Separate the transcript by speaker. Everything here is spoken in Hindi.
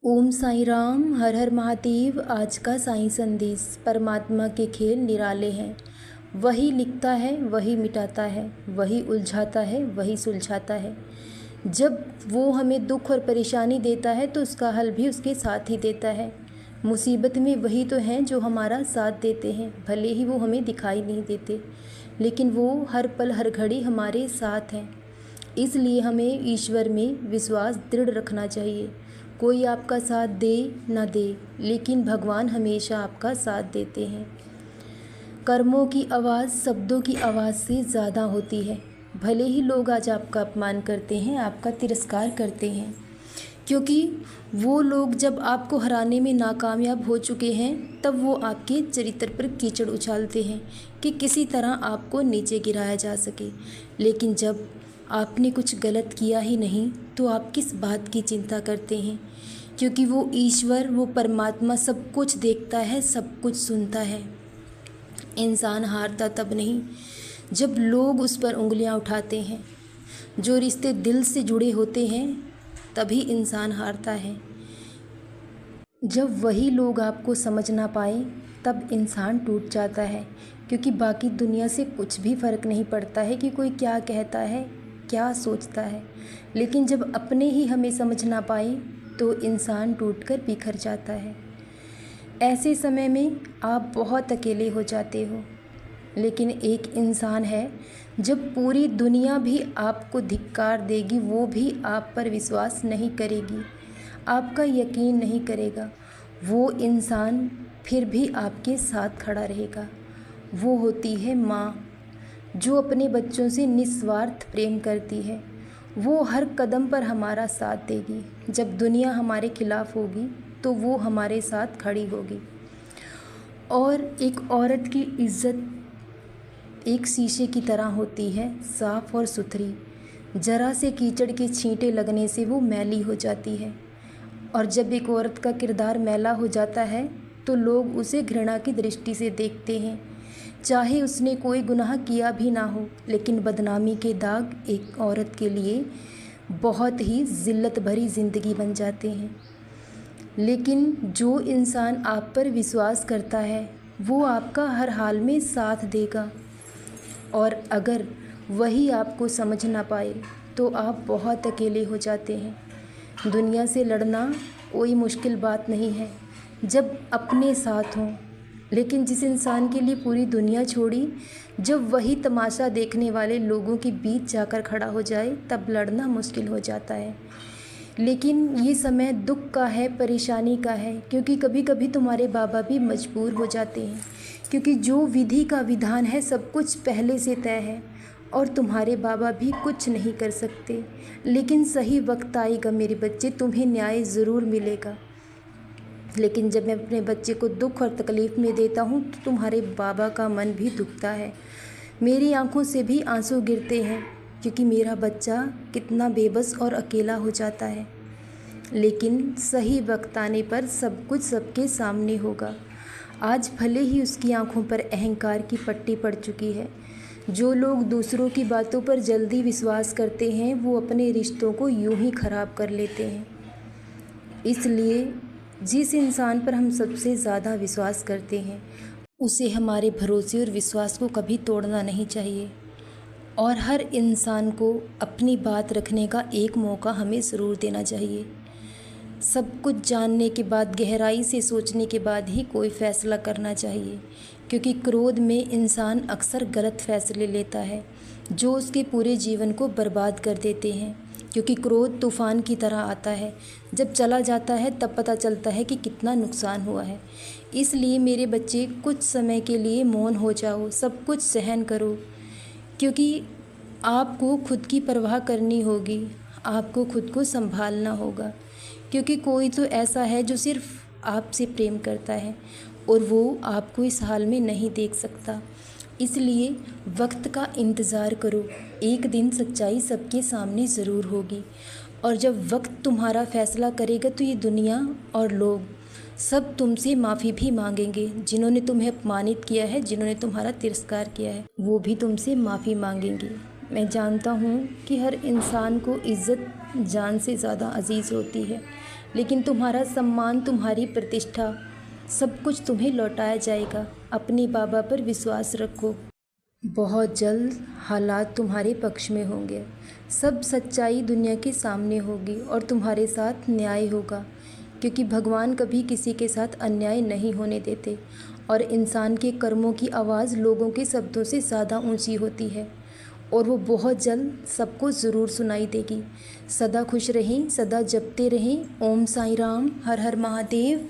Speaker 1: ओम साईं राम, हर हर महादेव। आज का साईं संदेश। परमात्मा के खेल निराले हैं। वही लिखता है, वही मिटाता है, वही उलझाता है, वही सुलझाता है। जब वो हमें दुख और परेशानी देता है तो उसका हल भी उसके साथ ही देता है। मुसीबत में वही तो हैं जो हमारा साथ देते हैं, भले ही वो हमें दिखाई नहीं देते, लेकिन वो हर पल हर घड़ी हमारे साथ हैं। इसलिए हमें ईश्वर में विश्वास दृढ़ रखना चाहिए। कोई आपका साथ दे न दे, लेकिन भगवान हमेशा आपका साथ देते हैं। कर्मों की आवाज़ शब्दों की आवाज़ से ज़्यादा होती है। भले ही लोग आज आपका अपमान करते हैं, आपका तिरस्कार करते हैं, क्योंकि वो लोग जब आपको हराने में नाकामयाब हो चुके हैं तब वो आपके चरित्र पर कीचड़ उछालते हैं कि किसी तरह आपको नीचे गिराया जा सके। लेकिन जब आपने कुछ गलत किया ही नहीं तो आप किस बात की चिंता करते हैं, क्योंकि वो ईश्वर, वो परमात्मा सब कुछ देखता है, सब कुछ सुनता है। इंसान हारता तब नहीं जब लोग उस पर उंगलियां उठाते हैं। जो रिश्ते दिल से जुड़े होते हैं तभी इंसान हारता है। जब वही लोग आपको समझ ना पाए तब इंसान टूट जाता है, क्योंकि बाकी दुनिया से कुछ भी फ़र्क नहीं पड़ता है कि कोई क्या कहता है, क्या सोचता है। लेकिन जब अपने ही हमें समझ ना पाए तो इंसान टूटकर बिखर जाता है। ऐसे समय में आप बहुत अकेले हो जाते हो, लेकिन एक इंसान है जब पूरी दुनिया भी आपको धिक्कार देगी, वो भी आप पर विश्वास नहीं करेगी, आपका यकीन नहीं करेगा, वो इंसान फिर भी आपके साथ खड़ा रहेगा। वो होती है माँ, जो अपने बच्चों से निस्वार्थ प्रेम करती है। वो हर कदम पर हमारा साथ देगी। जब दुनिया हमारे खिलाफ होगी तो वो हमारे साथ खड़ी होगी। और एक औरत की इज्जत एक शीशे की तरह होती है, साफ और सुथरी। जरा से कीचड़ के छींटे लगने से वो मैली हो जाती है। और जब एक औरत का किरदार मैला हो जाता है तो लोग उसे घृणा की दृष्टि से देखते हैं, चाहे उसने कोई गुनाह किया भी ना हो। लेकिन बदनामी के दाग एक औरत के लिए बहुत ही ज़िल्लत भरी ज़िंदगी बन जाते हैं। लेकिन जो इंसान आप पर विश्वास करता है वो आपका हर हाल में साथ देगा। और अगर वही आपको समझ ना पाए तो आप बहुत अकेले हो जाते हैं। दुनिया से लड़ना कोई मुश्किल बात नहीं है जब अपने साथ हों, लेकिन जिस इंसान के लिए पूरी दुनिया छोड़ी, जब वही तमाशा देखने वाले लोगों के बीच जाकर खड़ा हो जाए तब लड़ना मुश्किल हो जाता है। लेकिन ये समय दुख का है, परेशानी का है, क्योंकि कभी कभी तुम्हारे बाबा भी मजबूर हो जाते हैं, क्योंकि जो विधि का विधान है सब कुछ पहले से तय है और तुम्हारे बाबा भी कुछ नहीं कर सकते। लेकिन सही वक्त आएगा मेरे बच्चे, तुम्हें न्याय ज़रूर मिलेगा। लेकिन जब मैं अपने बच्चे को दुख और तकलीफ़ में देता हूँ तो तुम्हारे बाबा का मन भी दुखता है, मेरी आंखों से भी आंसू गिरते हैं, क्योंकि मेरा बच्चा कितना बेबस और अकेला हो जाता है। लेकिन सही वक्त आने पर सब कुछ सबके सामने होगा। आज भले ही उसकी आंखों पर अहंकार की पट्टी पड़ चुकी है। जो लोग दूसरों की बातों पर जल्दी विश्वास करते हैं वो अपने रिश्तों को यूं ही ख़राब कर लेते हैं। इसलिए जिस इंसान पर हम सबसे ज़्यादा विश्वास करते हैं उसे हमारे भरोसे और विश्वास को कभी तोड़ना नहीं चाहिए। और हर इंसान को अपनी बात रखने का एक मौका हमें ज़रूर देना चाहिए। सब कुछ जानने के बाद, गहराई से सोचने के बाद ही कोई फ़ैसला करना चाहिए, क्योंकि क्रोध में इंसान अक्सर गलत फ़ैसले लेता है जो उसके पूरे जीवन को बर्बाद कर देते हैं। क्योंकि क्रोध तूफ़ान की तरह आता है, जब चला जाता है तब पता चलता है कि कितना नुकसान हुआ है। इसलिए मेरे बच्चे, कुछ समय के लिए मौन हो जाओ, सब कुछ सहन करो, क्योंकि आपको खुद की परवाह करनी होगी, आपको खुद को संभालना होगा। क्योंकि कोई तो ऐसा है जो सिर्फ आपसे प्रेम करता है और वो आपको इस हाल में नहीं देख सकता। इसलिए वक्त का इंतज़ार करो, एक दिन सच्चाई सबके सामने ज़रूर होगी। और जब वक्त तुम्हारा फ़ैसला करेगा तो ये दुनिया और लोग सब तुमसे माफ़ी भी मांगेंगे। जिन्होंने तुम्हें अपमानित किया है, जिन्होंने तुम्हारा तिरस्कार किया है, वो भी तुमसे माफ़ी मांगेंगे। मैं जानता हूँ कि हर इंसान को इज़्ज़त जान से ज़्यादा अजीज़ होती है, लेकिन तुम्हारा सम्मान, तुम्हारी प्रतिष्ठा, सब कुछ तुम्हें लौटाया जाएगा। अपने बाबा पर विश्वास रखो। बहुत जल्द हालात तुम्हारे पक्ष में होंगे। सब सच्चाई दुनिया के सामने होगी और तुम्हारे साथ न्याय होगा, क्योंकि भगवान कभी किसी के साथ अन्याय नहीं होने देते और इंसान के कर्मों की आवाज़ लोगों के शब्दों से ज़्यादा ऊंची होती है और वो बहुत जल्द सबको ज़रूर सुनाई देगी। सदा खुश रहें, सदा जपते रहें। ओम साईं राम, हर हर महादेव।